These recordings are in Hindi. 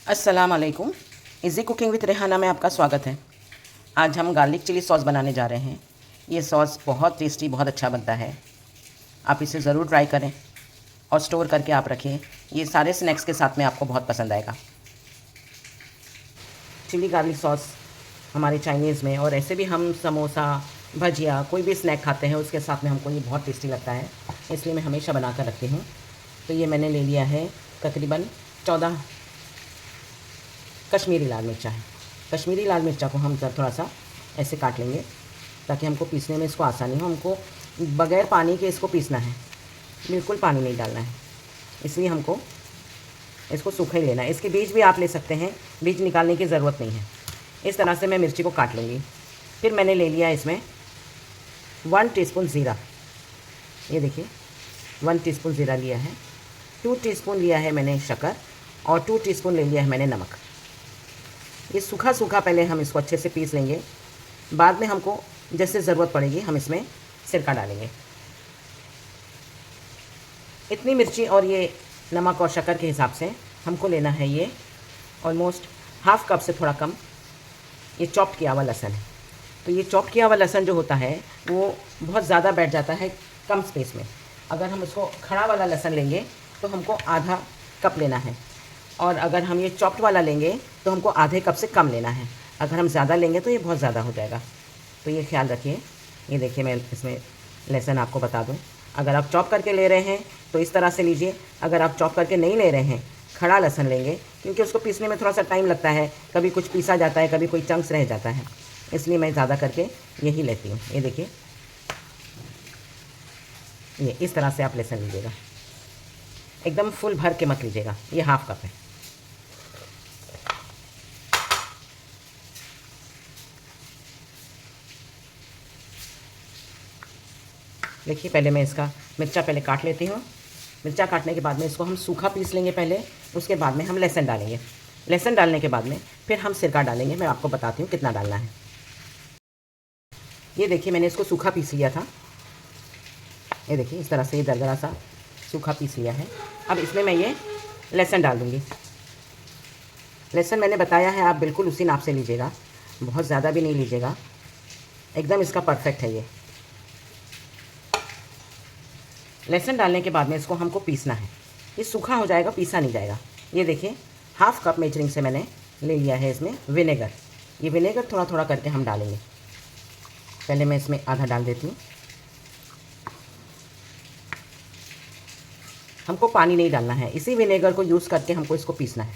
अस्सलाम वालेकुम। इज़ी कुकिंग विद रेहाना में आपका स्वागत है। आज हम गार्लिक चिली सॉस बनाने जा रहे हैं। ये सॉस बहुत टेस्टी, बहुत अच्छा बनता है। आप इसे ज़रूर ट्राई करें और स्टोर करके आप रखें। ये सारे स्नैक्स के साथ में आपको बहुत पसंद आएगा। चिली गार्लिक सॉस हमारे चाइनीज़ में और ऐसे भी हम समोसा, भजिया, कोई भी स्नैक खाते हैं उसके साथ में हमको ये बहुत टेस्टी लगता है, इसलिए मैं हमेशा बना कर रखती हूँ। तो ये मैंने ले लिया है तकरीबन 14 कश्मीरी लाल मिर्चा है। कश्मीरी लाल मिर्चा को हम थोड़ा सा ऐसे काट लेंगे ताकि हमको पीसने में इसको आसानी हो। हमको बग़ैर पानी के इसको पीसना है, बिल्कुल पानी नहीं डालना है, इसलिए हमको इसको सूखा ही लेना है। इसके बीज भी आप ले सकते हैं, बीज निकालने की ज़रूरत नहीं है। इस तरह से मैं मिर्ची को काट लूँगी। फिर मैंने ले लिया इसमें 1 टीस्पून ज़ीरा। ये देखिए 1 टीस्पून ज़ीरा लिया है। 2 टीस्पून लिया है मैंने शक्कर और 2 टीस्पून ले लिया है मैंने नमक। ये सूखा सूखा पहले हम इसको अच्छे से पीस लेंगे। बाद में हमको जैसे ज़रूरत पड़ेगी हम इसमें सिरका डालेंगे। इतनी मिर्ची और ये नमक और शक्कर के हिसाब से हमको लेना है ये ऑलमोस्ट हाफ़ कप से थोड़ा कम ये चॉप्ड किया हुआ लहसुन है। तो ये चॉप्ड किया हुआ लहसुन जो होता है वो बहुत ज़्यादा बैठ जाता है कम स्पेस में। अगर हम उसको खड़ा वाला लहसुन लेंगे तो हमको आधा कप लेना है, और अगर हम ये चॉप्ड वाला लेंगे तो हमको आधे कप से कम लेना है। अगर हम ज़्यादा लेंगे तो ये बहुत ज़्यादा हो जाएगा, तो ये ख्याल रखिए। ये देखिए मैं इसमें लहसुन आपको बता दूं, अगर आप चॉप करके ले रहे हैं तो इस तरह से लीजिए। अगर आप चॉप करके नहीं ले रहे हैं, खड़ा लहसुन लेंगे, क्योंकि उसको पीसने में थोड़ा सा टाइम लगता है, कभी कुछ पीसा जाता है, कभी कोई चंक्स रह जाता है, इसलिए मैं ज़्यादा करके यही लेती हूँ। ये देखिए, ये इस तरह से आप लहसुन लीजिएगा, एकदम फुल भर के मत लीजिएगा। ये हाफ़ कप है। देखिए पहले मैं इसका मिर्चा पहले काट लेती हूँ। मिर्चा काटने के बाद में इसको हम सूखा पीस लेंगे पहले, उसके बाद में हम लहसुन डालेंगे। लहसुन डालने के बाद में फिर हम सिरका डालेंगे। मैं आपको बताती हूँ कितना डालना है। ये देखिए मैंने इसको सूखा पीस लिया था। ये देखिए इस तरह से ये दरदरा सा सूखा पीस लिया है। अब इसमें मैं ये लहसुन डाल दूँगी। लहसुन मैंने बताया है आप बिल्कुल उसी नाप से लीजिएगा, बहुत ज़्यादा भी नहीं लीजिएगा, एकदम इसका परफेक्ट है ये। लहसुन डालने के बाद में इसको हमको पीसना है। ये सूखा हो जाएगा, पीसा नहीं जाएगा। ये देखिए हाफ़ कप मेजरिंग से मैंने ले लिया है इसमें विनेगर। ये विनेगर थोड़ा थोड़ा करके हम डालेंगे। पहले मैं इसमें आधा डाल देती हूँ। हमको पानी नहीं डालना है, इसी विनेगर को यूज़ करके हमको इसको पीसना है।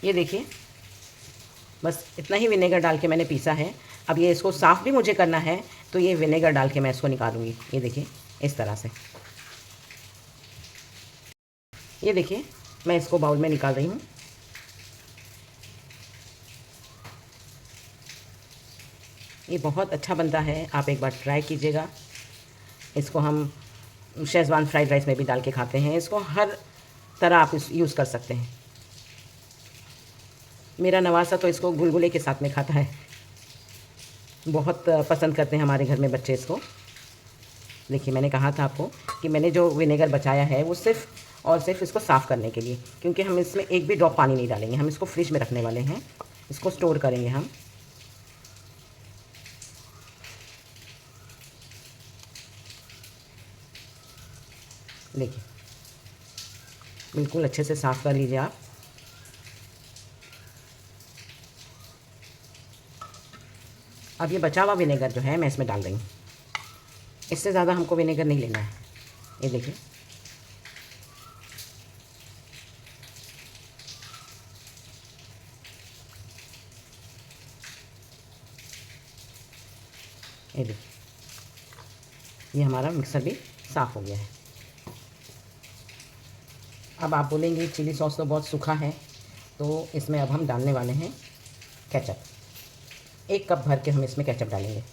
ये देखिए बस इतना ही विनेगर डाल के मैंने पीसा है। अब ये इसको साफ़ भी मुझे करना है, तो ये विनेगर डाल के मैं इसको निकालूंगी। ये देखिए इस तरह से। ये देखिए मैं इसको बाउल में निकाल रही हूँ। ये बहुत अच्छा बनता है, आप एक बार ट्राई कीजिएगा। इसको हम शेज़वान फ्राइड राइस में भी डाल के खाते हैं। इसको हर तरह आप यूज़ कर सकते हैं। मेरा नवासा तो इसको गुलगुले के साथ में खाता है, बहुत पसंद करते हैं हमारे घर में बच्चे इसको। देखिए मैंने कहा था आपको कि मैंने जो विनेगर बचाया है वो सिर्फ़ और सिर्फ इसको साफ़ करने के लिए, क्योंकि हम इसमें एक भी ड्रॉप पानी नहीं डालेंगे। हम इसको फ्रिज में रखने वाले हैं, इसको स्टोर करेंगे हम। देखिए बिल्कुल अच्छे से साफ़ कर लीजिए आप। अब ये बचा हुआ विनेगर जो है मैं इसमें डाल रही हूँ। इससे ज़्यादा हमको विनेगर नहीं लेना है। ये देखिए ये देखिए ये हमारा मिक्सर भी साफ़ हो गया है। अब आप बोलेंगे चिली सॉस तो बहुत सूखा है, तो इसमें अब हम डालने वाले हैं केचप। 1 कप भर के हम इसमें केचप डालेंगे।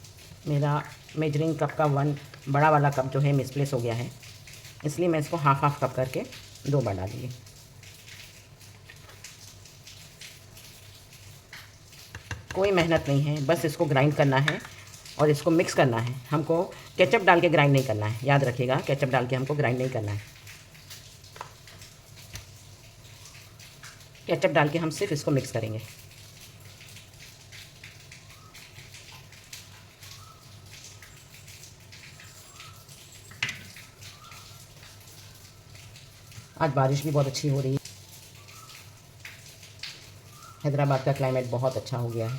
मेरा मेजरिंग कप का 1 बड़ा वाला कप जो है मिसप्लेस हो गया है, इसलिए मैं इसको हाफ़ हाफ़ कप करके 2 बार डालूँगी। कोई मेहनत नहीं है, बस इसको ग्राइंड करना है और इसको मिक्स करना है। हमको केचप डाल के ग्राइंड नहीं करना है, याद रखिएगा, केचप डाल के हमको ग्राइंड नहीं करना है। केचप डाल के हम सिर्फ इसको मिक्स करेंगे। आज बारिश भी बहुत अच्छी हो रही है। हैदराबाद का क्लाइमेट बहुत अच्छा हो गया है।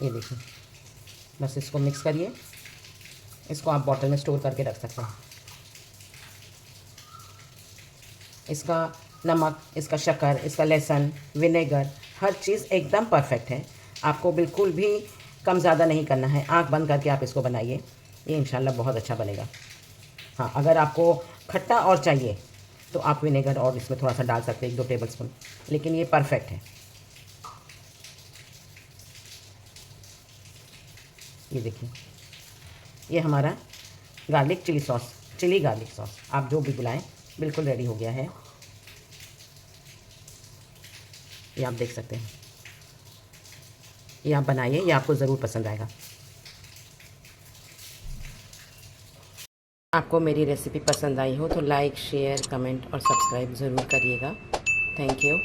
ये देखिए, बस इसको मिक्स करिए। इसको आप बॉटल में स्टोर करके रख सकते हैं। इसका नमक, इसका शक्कर, इसका लहसुन, विनेगर, हर चीज़ एकदम परफेक्ट है। आपको बिल्कुल भी कम ज़्यादा नहीं करना है। आँख बंद करके आप इसको बनाइए, ये इंशाल्लाह बहुत अच्छा बनेगा। हाँ, अगर आपको खट्टा और चाहिए तो आप विनेगर और इसमें थोड़ा सा डाल सकते हैं, 1-2 टेबल स्पून, लेकिन ये परफेक्ट है। ये देखिए, ये हमारा garlic chilli sauce, chilli garlic sauce, आप जो भी बुलाएं, बिल्कुल रेडी हो गया है। ये आप देख सकते हैं। ये आप बनाइए, ये आपको ज़रूर पसंद आएगा। आपको मेरी रेसिपी पसंद आई हो तो लाइक, शेयर, कमेंट और सब्सक्राइब ज़रूर करिएगा। Thank you.